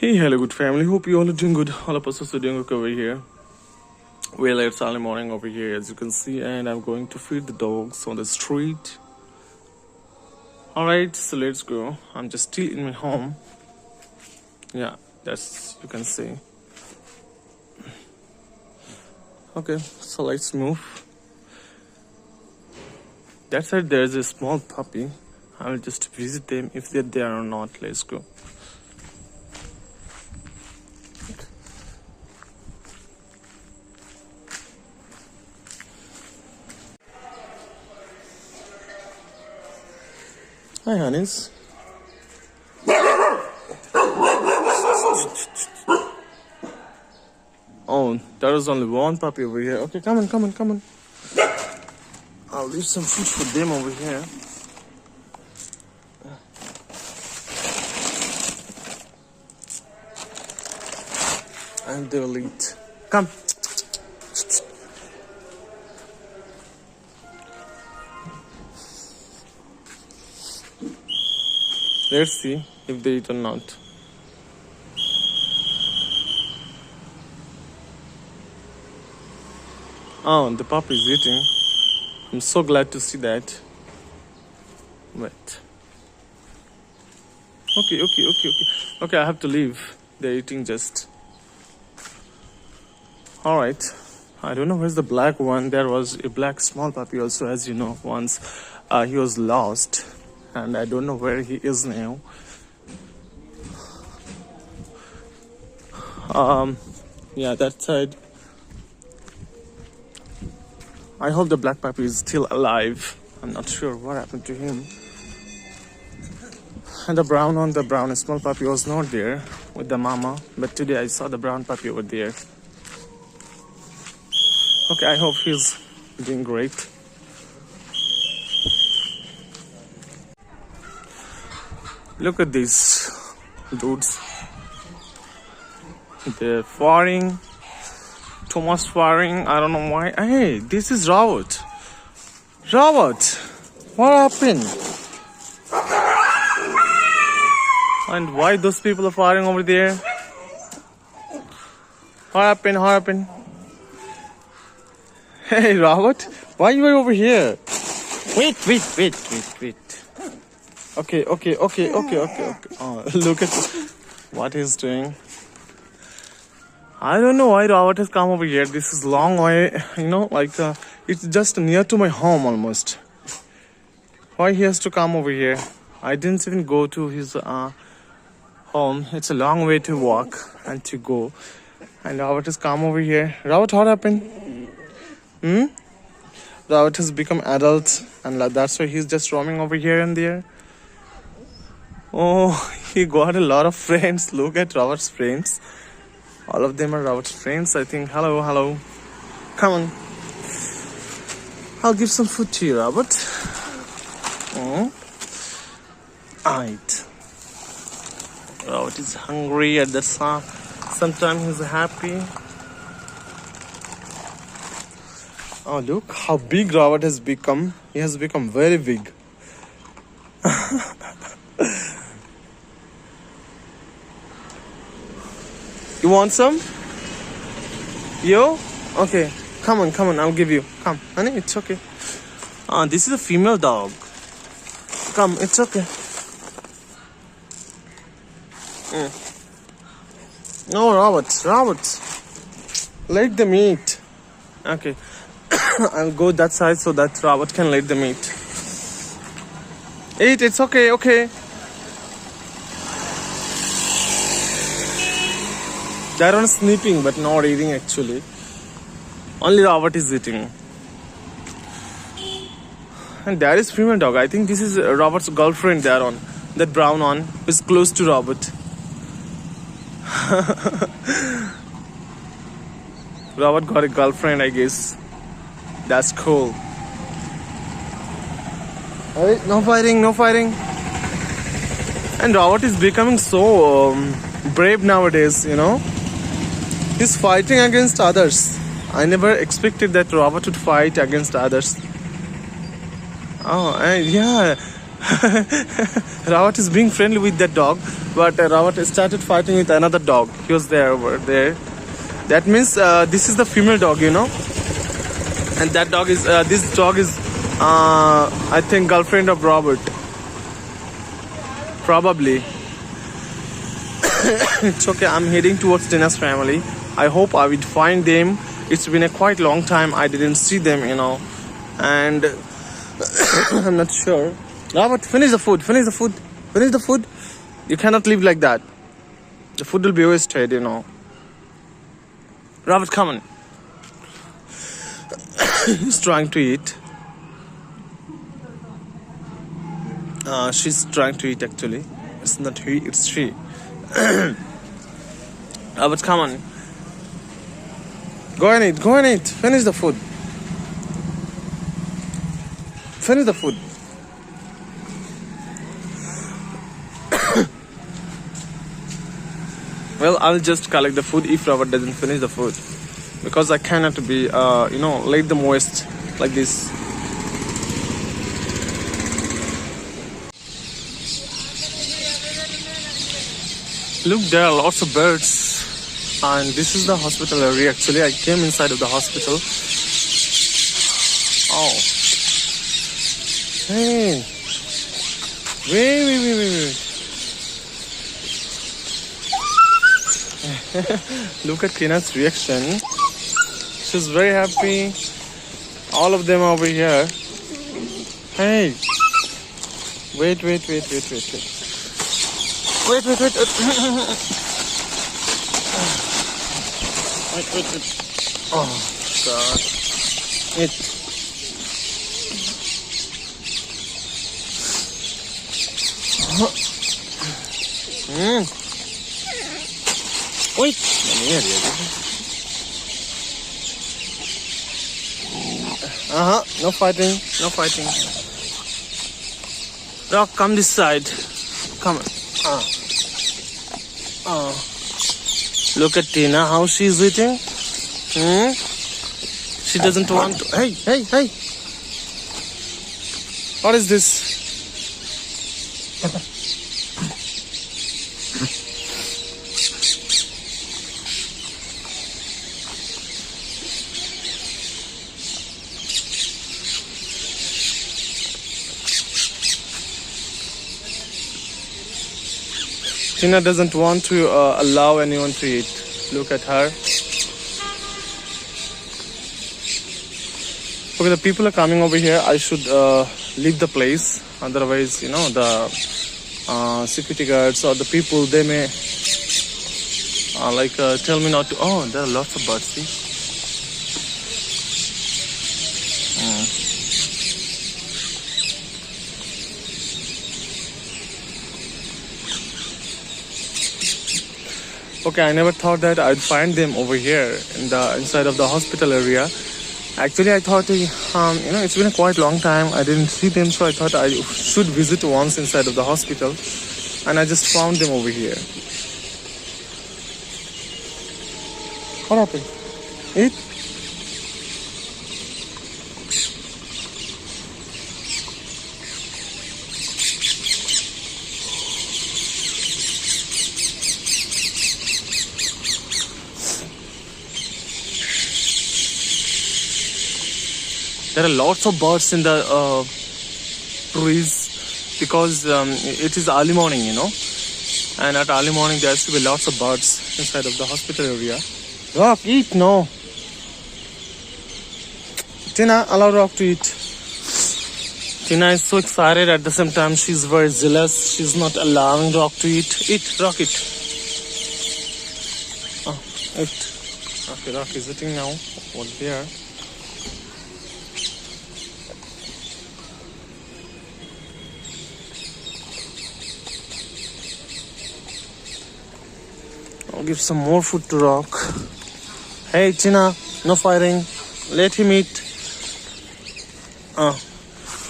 Hey, hello, good family. Hope you all are doing good. All of us are doing okay over here. Well, it's early morning over here, as you can see, and I'm going to feed the dogs on the street. Alright, so let's go. I'm just still in my home. Yeah, that's you can see. Okay, so let's move. That side there's a small puppy. I will just visit them if they're there or not. Let's go. Hi, honeys. Oh, there is only one puppy over here. Okay, come on. I'll leave some food for them over here. And they will eat. Come. Let's see if they eat or not. Oh, the puppy is eating. I'm so glad to see that. Wait. Okay. Okay, I have to leave. They're eating just. Alright. I don't know where's the black one. There was a black small puppy also, as you know, once. He was lost. And I don't know where he is now. Yeah, that side. I hope the black puppy is still alive. I'm not sure what happened to him. And the brown small puppy was not there with the mama. But today I saw the brown puppy over there. Okay, I hope he's doing great. Look at these dudes. They're firing. Too much firing. I don't know why. Hey, this is Robert. Robert, what happened? And why those people are firing over there? What happened? Hey, Robert, why you are over here? Wait. Okay. Oh, look at what he's doing. I don't know why Robert has come over here. This is long way, it's just near to my home almost. Why he has to come over here? I didn't even go to his home. It's a long way to walk and to go. And Robert has come over here. Robert, what happened? Robert has become adult and that's why he's just roaming over here and there. Oh, he got a lot of friends. Look at Robert's friends. All of them are Robert's friends, I think. Hello. Come on. I'll give some food to you, Robert. Alright. Robert is hungry at the sun. Sometimes he's happy. Oh, look how big Robert has become. He has become very big. You want some? Yo? Okay. Come on. I'll give you. Come. Honey, it's okay. This is a female dog. Come, it's okay. No, Robert. Let them eat. Okay. I'll go that side so that Robert can let them eat. Eat, it's okay. They're on sleeping but not eating actually. Only Robert is eating. And there is female dog. I think this is Robert's girlfriend there on. That brown one is close to Robert. Robert got a girlfriend, I guess. That's cool. Hey, no fighting. And Robert is becoming so brave nowadays, He's fighting against others. I never expected that Robert would fight against others. Oh, and yeah. Rawat is being friendly with that dog, but Rawat started fighting with another dog. He was there over there. That means this is the female dog, you know, and that dog is this dog is I think girlfriend of Robert, probably. It's okay. I'm heading towards Tina's family. I hope I will find them. It's been a quite long time I didn't see them, you know, and I'm not sure. Robert, finish the food. Finish the food. Finish the food. You cannot live like that. The food will be wasted, you know. Robert, come on. He's trying to eat. She's trying to eat actually. It's not he, it's she. Robert, come on. Go and eat. Go and eat. Finish the food. Finish the food. Well, I'll just collect the food if Robert doesn't finish the food, because I cannot be, you know, let them waste like this. Look, there are lots of birds, and this is the hospital area. Actually, I came inside of the hospital. Oh, hey, wait. Look at Tina's reaction. She's very happy. All of them over here. Hey. Wait. Wait. Oh, God. Wait. Wait. No fighting. Rock, come this side. Come on. Look at Tina, how she's eating. She doesn't want to. Hey. What is this? Tina doesn't want to allow anyone to eat. Look at her. Okay, the people are coming over here. I should leave the place. Otherwise, you know, the security guards or the people, they may tell me not to. Oh, there are lots of birds, see? Okay, I never thought that I'd find them over here in the inside of the hospital area. Actually, I thought, you know, it's been a quite long time. I didn't see them, so I thought I should visit once inside of the hospital. And I just found them over here. What happened? Eat? There are lots of birds in the trees because it is early morning, you know. And at early morning there has to be lots of birds inside of the hospital area. Rock, eat, no. Tina, allow Rock to eat. Tina is so excited, at the same time she's very jealous. She's not allowing Rock to eat. Eat, Rock, eat. Oh, eat. Okay, Rock is eating now. What there? I'll give some more food to Rock. Hey, Tina, no fighting. Let him eat.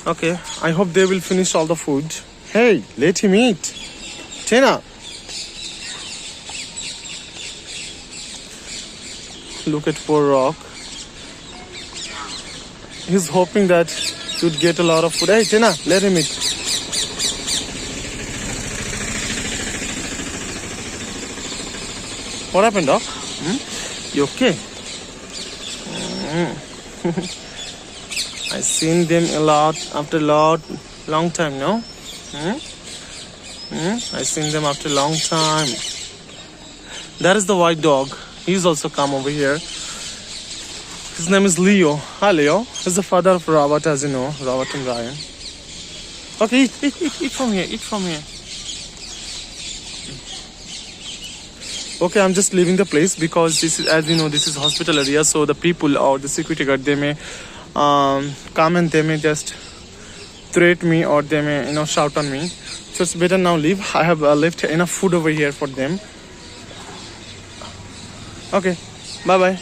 Okay. I hope they will finish all the food. Hey, let him eat. Tina. Look at poor Rock. He's hoping that you'd get a lot of food. Hey, Tina, let him eat. What happened, dog? You okay? I seen them a lot after long time, no? I seen them after a long time. That is the white dog. He's also come over here. His name is Leo. Hi, Leo. He's the father of Robert, as you know, Robert and Ryan. Okay, eat from here. Eat from here. Okay, I'm just leaving the place because this is, as you know, this is hospital area. So the people or the security guard, they may come and they may just threat me or they may, shout on me. So it's better now leave. I have left enough food over here for them. Okay, bye bye.